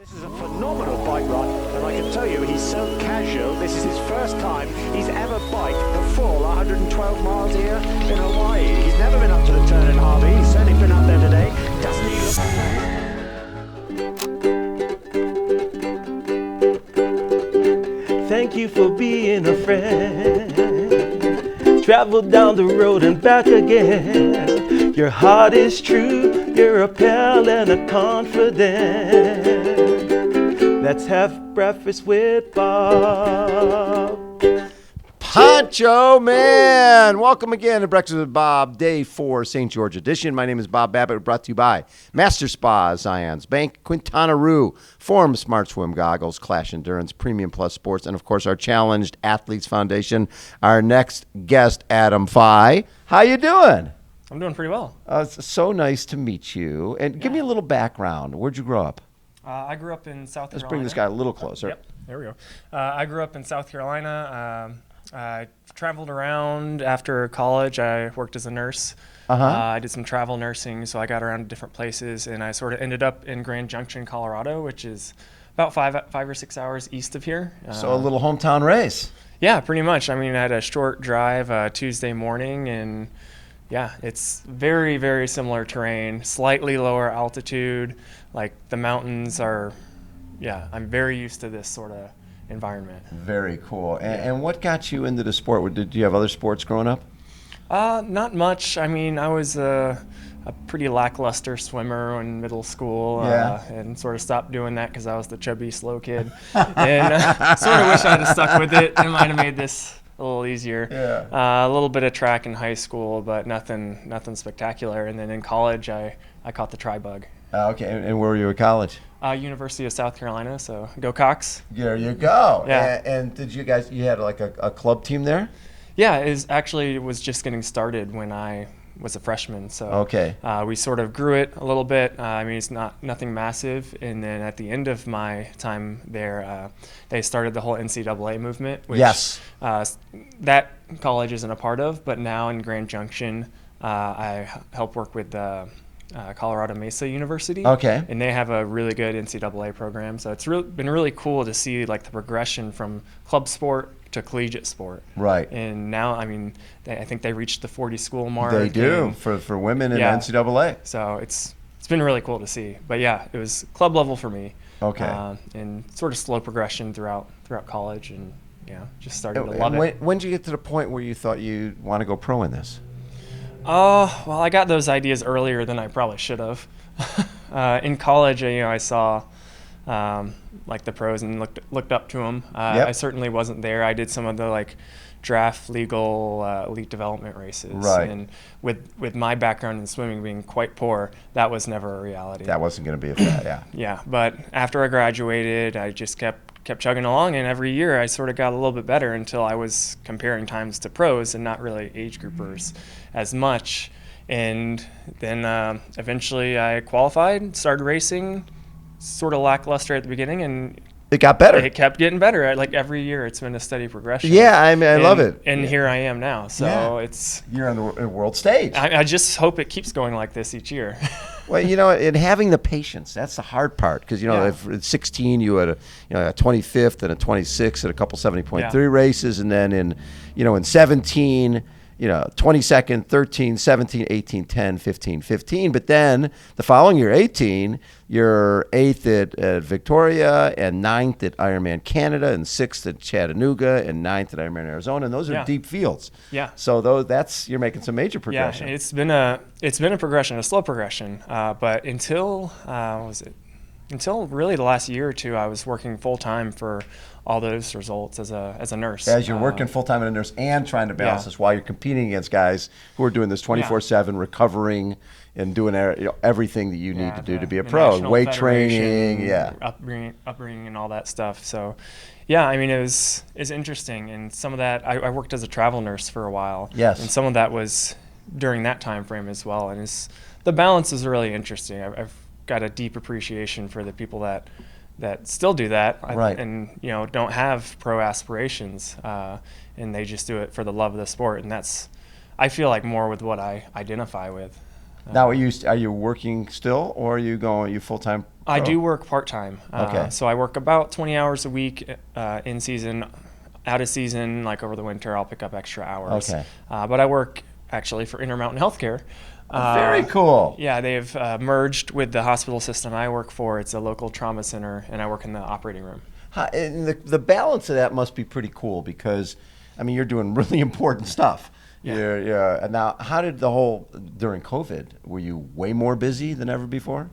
This is a phenomenal bike ride, and I can tell you he's so casual. This is his first time he's ever biked the full 112 miles here in Hawaii. He's never been up to the turn in Harvey. He's certainly been up there today. Doesn't he look... Thank you for being a friend. Travel down the road and back again. Your heart is true. You're a pal and a confidant. Let's have breakfast with Bob. Poncho Man! Welcome again to Breakfast with Bob, Day 4, St. George edition. My name is Bob Babbitt, brought to you by Master Spa, Zions Bank, Quintana Roo, Forum Smart Swim Goggles, Clash Endurance, Premium Plus Sports, and of course our Challenged Athletes Foundation. Our next guest, Adam Feigh. How you doing? I'm doing pretty well. It's so nice to meet you. And give me a little background. Where'd you grow up? I grew up in South Carolina. Let's bring this guy a little closer. Yep, there we go. I grew up in South Carolina. I traveled around after college. I worked as a nurse. I did some travel nursing, so I got around to different places, and I sort of ended up in Grand Junction, Colorado, which is about five or 6 hours east of here. So a little hometown race. Yeah, pretty much. I mean, I had a short drive Tuesday morning, and yeah, it's very, very similar terrain, slightly lower altitude. Like the mountains are, yeah, I'm very used to this sort of environment. Very cool. And what got you into the sport? Did you have other sports growing up? Not much. I mean, I was a pretty lackluster swimmer in middle school, and sort of stopped doing that because I was the chubby, slow kid. And sort of wish I had stuck with it. It might have made this a little easier. Yeah. A little bit of track in high school, but nothing spectacular. And then in college, I caught the tri-bug. Okay, and where were you at college? University of South Carolina, so go Cox. There you go. Yeah. And did you had like a club team there? Yeah, it was just getting started when I was a freshman. So okay. We sort of grew it a little bit. I mean, it's nothing massive. And then at the end of my time there, they started the whole NCAA movement, which that college isn't a part of. But now in Grand Junction, I help work with the Colorado Mesa University. Okay. And they have a really good NCAA program. So it's been really cool to see like the progression from club sport to collegiate sport. Right. And now, I mean, I think they reached the 40 school mark. They do for women in NCAA. So it's been really cool to see. But yeah, it was club level for me. Okay. And sort of slow progression throughout college, and just started to love it. When did you get to the point where you thought you want to go pro in this? Well, I got those ideas earlier than I probably should have. In college, I saw like the pros and looked up to them. I certainly wasn't there. I did some of the like draft legal elite development races. Right. And with my background in swimming being quite poor, that was never a reality. That wasn't going to be a fact, yeah. Yeah, but after I graduated, I just kept chugging along, and every year I sort of got a little bit better until I was comparing times to pros and not really age groupers as much. And then eventually I qualified, started racing, sort of lackluster at the beginning, and it got better. It kept getting better. Like every year it's been a steady progression. Yeah, I mean, I love it. And here I am now. So you're on the world stage. I just hope it keeps going like this each year. Well, and having the patience, that's the hard part. Because, if at 16 you had a 25th and a 26th and a couple 70.3 races. And then in 17, 22nd, 13, 17, 18, 10, 15, 15. But then the following year, 18, you're 8th at Victoria and 9th at Ironman Canada and 6th at Chattanooga and 9th at Ironman Arizona. And those are deep fields. Yeah. So you're making some major progression. Yeah, it's been a progression, a slow progression. But until really the last year or two, I was working full time for all those results as a nurse. As you're working full time as a nurse and trying to balance this while you're competing against guys who are doing this 24/7, recovering and doing everything that you need to do to be a pro, weight training, upbringing, and all that stuff. So, yeah, I mean, it's interesting, and some of that I worked as a travel nurse for a while. Yes, and some of that was during that time frame as well, and the balance is really interesting. I've got a deep appreciation for the people that still do that, right, and don't have pro aspirations, and they just do it for the love of the sport, and that's, I feel like, more with what I identify with. Now, are you working still, or are you full-time? I do work part-time. Okay. So I work about 20 hours a week in season. Out of season, like over the winter, I'll pick up extra hours. Okay. But I work actually for Intermountain Healthcare. Very cool. Yeah, they've merged with the hospital system I work for. It's a local trauma center, and I work in the operating room. And the balance of that must be pretty cool because, I mean, you're doing really important stuff. Yeah. And now, how did during COVID, were you way more busy than ever before?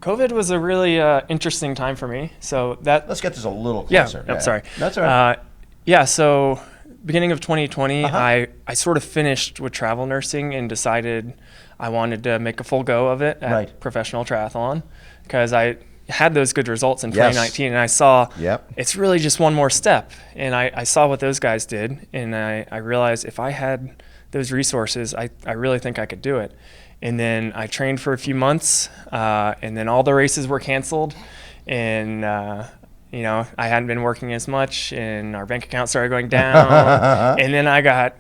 COVID was a really interesting time for me. So let's get this a little closer. Yeah, I'm sorry. That's all right. So beginning of 2020, Uh-huh. I sort of finished with travel nursing and decided I wanted to make a full go of it at professional triathlon because I had those good results in 2019 and I saw it's really just one more step. And I saw what those guys did and I realized if I had those resources, I really think I could do it. And then I trained for a few months and then all the races were canceled and I hadn't been working as much and our bank account started going down and then I got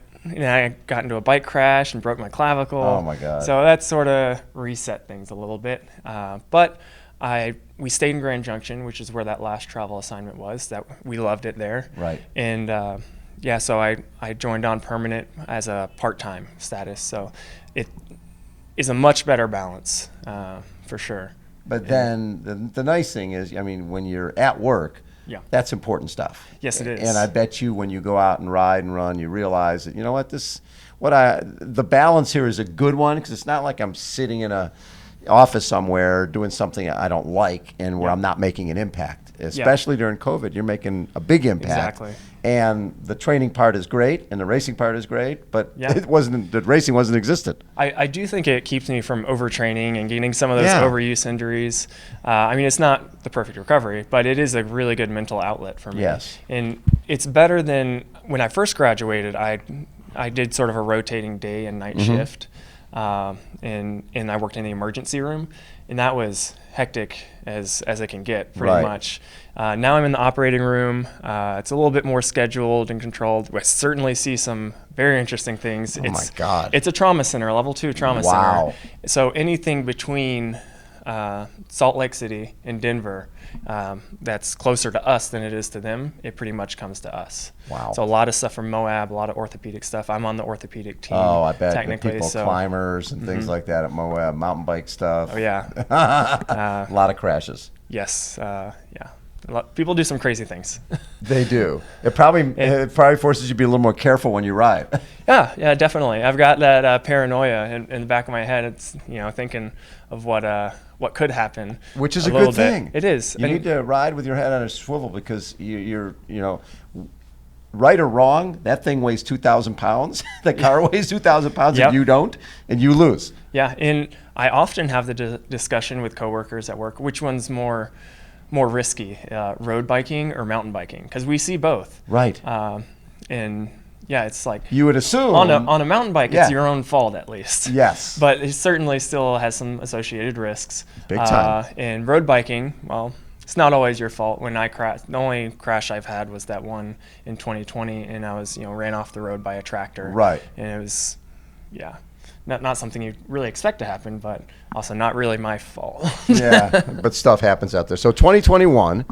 into a bike crash and broke my clavicle. Oh my God. So that sort of reset things a little bit. But we stayed in Grand Junction, which is where that last travel assignment was. That we loved it there. Right. And so I joined on permanent as a part-time status. So it is a much better balance for sure. But then the nice thing is, I mean, when you're at work, that's important stuff. Yes, it is. And I bet you when you go out and ride and run, you realize that, you know what, the balance here is a good one because it's not like I'm sitting in a office somewhere doing something I don't like and where I'm not making an impact. Especially during COVID, you're making a big impact. Exactly. And the training part is great and the racing part is great, but the racing wasn't existent. I do think it keeps me from overtraining and getting some of those overuse injuries. I mean, it's not the perfect recovery, but it is a really good mental outlet for me. Yes. And it's better than when I first graduated, I did sort of a rotating day and night shift. And I worked in the emergency room, and that was hectic as it can get, pretty much. Now I'm in the operating room. It's a little bit more scheduled and controlled. I certainly see some very interesting things. My God. It's a trauma center, level 2 trauma center. So anything between Salt Lake City and Denver that's closer to us than it is to them, it pretty much comes to us. Wow. So a lot of stuff from Moab, a lot of orthopedic stuff. I'm on the orthopedic team. Oh, I bet technically, the people, climbers and things like that at Moab, mountain bike stuff. Oh, yeah. A lot of crashes. Yes. People do some crazy things. They do. It probably forces you to be a little more careful when you ride. Yeah, definitely. I've got that paranoia in the back of my head. It's thinking of what could happen. Which is a good thing. It is. You need to ride with your head on a swivel because you're right or wrong, that thing weighs 2,000 pounds. The car weighs 2,000 pounds and you don't, and you lose. Yeah, and I often have the discussion with coworkers at work, which one's more risky, road biking or mountain biking? Because we see both. Right. And it's like you would assume on a mountain bike, it's your own fault at least. Yes. But it certainly still has some associated risks. Big time. And road biking, well, it's not always your fault. When I crashed, the only crash I've had was that one in 2020, and I was ran off the road by a tractor. Right. And it was, not something you really expect to happen, but also not really my fault. Yeah, but stuff happens out there. So 2021,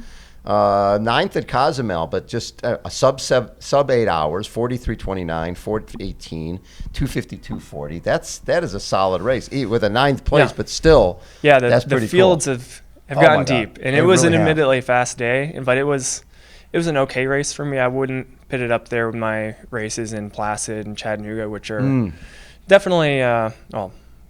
9th at Cozumel, but just a sub 8 hours, 43:29, 4:18, 2:52:40. That is a solid race with a 9th place, but still, that's pretty the fields cool. have gotten deep, and it was really an admittedly fast day, but it was an okay race for me. I wouldn't put it up there with my races in Placid and Chattanooga, which are definitely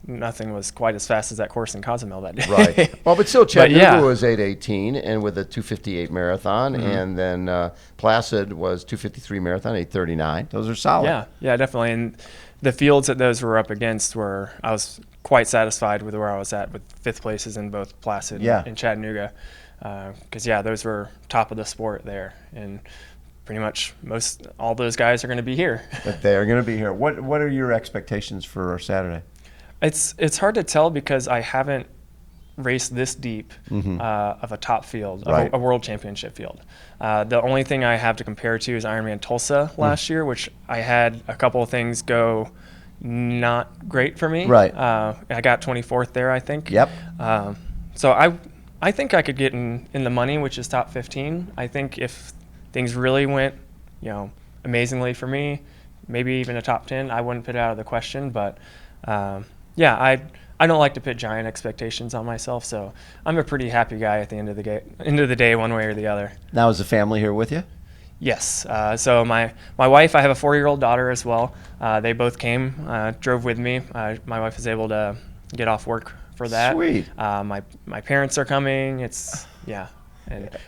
nothing was quite as fast as that course in Cozumel that day. Right. Well, but still, Chattanooga was 8:18 and with a 2:58 marathon, and then Placid was 2:53 marathon, 8:39. Those are solid. Yeah, definitely. And the fields that those were up against I was quite satisfied with where I was at with 5th places in both Placid and Chattanooga, because those were top of the sport there, and pretty much all those guys are going to be here. But they are going to be here. What are your expectations for Saturday? It's hard to tell because I haven't raced this deep of a top field, of a world championship field. The only thing I have to compare to is Ironman Tulsa last year, which I had a couple of things go, not great for me. Right. I got 24th there, I think. Yep. So I think I could get in the money, which is top 15. I think if things really went, amazingly for me, maybe even a top 10, I wouldn't put it out of the question. But I don't like to put giant expectations on myself, so I'm a pretty happy guy at the end of the day, one way or the other. Now, is the family here with you? Yes. So my wife, I have a 4-year-old daughter as well. They both came, drove with me. My wife was able to get off work for that. Sweet. My parents are coming.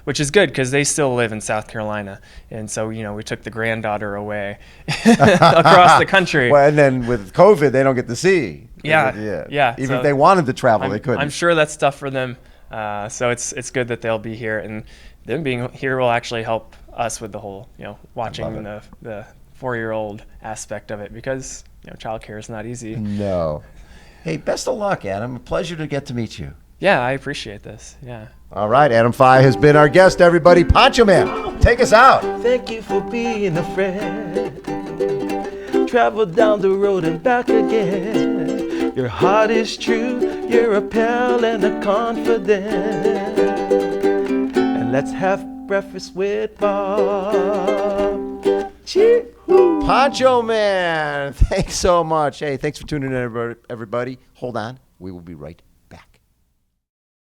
Which is good because they still live in South Carolina, and so we took the granddaughter away across the country. Well, and then with COVID, they don't get to see. Yeah. Even if they wanted to travel, they couldn't. I'm sure that's tough for them. So it's good that they'll be here, and them being here will actually help us with the whole, watching the 4-year-old aspect of it, because childcare is not easy. No. Hey, best of luck, Adam. A pleasure to get to meet you. Yeah, I appreciate this. Yeah. All right, Adam Feigh has been our guest, everybody. Poncho Man, take us out. Thank you for being a friend. Travel down the road and back again. Your heart is true, you're a pal and a confidant. And let's have breakfast with Bob. Cheer. Poncho Man, thanks so much. Hey, thanks for tuning in, everybody. Hold on. We will be right